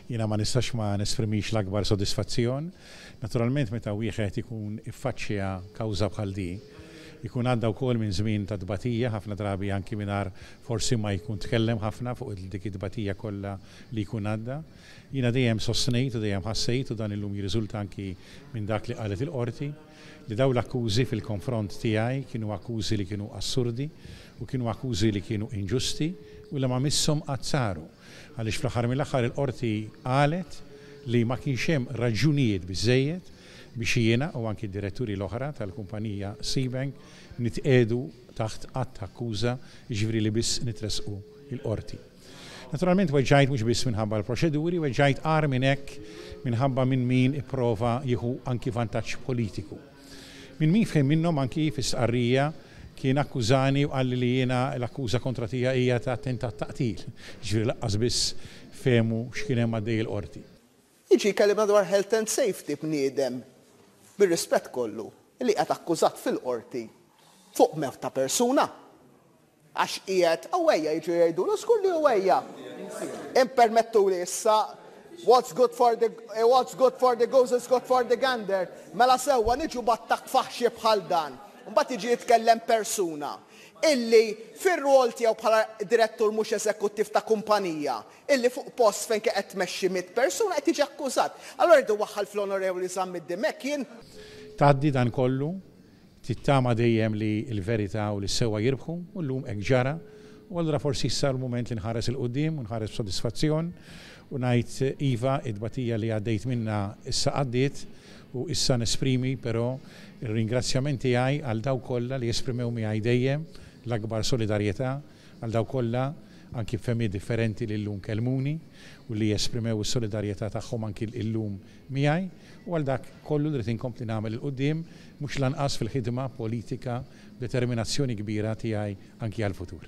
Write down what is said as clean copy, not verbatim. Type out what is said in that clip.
Jiena ma nistax ma nesprimix l-akbar sodisfazzjon. Naturalment meta wieħed ikun iffaċċja kawża bħal di, ikun għadda wkoll minn żmien ta' tbatija, ħafna drabi anki mingħajr forsi ma jkun tkellem ħafna fuq dik id-tbatija kollha li jkun għadda. Jiena dejjem sostnejt u dejjem ħassejt u dan illum jirriżulta anki minn dak li qalet il-qorti li daw l-akkużi fil-konfront tiegħi kienu akkużi li kienu assurdi u kienu akkużi li kienu inġusti u li ma misshom qatt saru. Għaliex fl-aħħar mill-aħħar il-qorti qalet li ma kienx hemm raġunijiet biżżejjed biex jiena u anki d-diretturi l-oħra tal-kumpanija Seabank nitqiegħdu taħt qatt akkuża jiġifieri li biss nitresqu il-qorti. Naturalment weġġajt mhux biss minħabba l-proċeduri, weġġajt qar minn hekk minħabba minn min ipprova jieħu anki vantaġġ politiku. Minn min fhem minnhom anki fis-sqarrija kien akkużani u qal li jiena l-akkuża kontra tiegħi hija ta' attentat taqtil. Ġifieri laqqas biss fehmu x'kien hemm għaddej il-qorti. Jiġi jkellimna dwar health and safety bniedem bir-rispett kollu li qed akkużat fil-qorti fuq mewt ta' persuna. Għax qiegħed awejja jiġu jgħidulu skur li awejja. Impermettu li issa what's good for the goose is good for the gander. Mela sewwa niġu battak faħxie bħal dan. Mbagħad jiġi jitkellem persuna illi fir-rol tiegħu bħala direttur mhux eżekuttiv ta' kumpanija, illi fuq post fejn qed tmexxi 100 persuna qed jiġi akkużat. Allura rridu waħħal fl-Onorevoli Sammy Dimek jien. Tgħaddi dan kollu, tittama dejjem li l-verità u li s-sewwa jirbħu u llum hekk ġara u allura forsi issa l-mument li nħares il-qudiem u nħares b'sodisfazzjon u ngħid iva id-tbatija li għaddejt minnha issa għaddiet u issa nesprimi però ir-ringrazzjamenti tiegħi għal daw kollha li esprimew miegħi dejjem l-akbar solidarjetà għal daw kollha anki f'femi differenti li llum kelmuni u li esprimew is-solidarjetà tagħhom anki llum miegħi u għal dak kollu li rid inkompli nagħmel il-qudiem mhux lanqas fil-ħidma politika determinazzjoni kbira tiegħi anki għall-futur.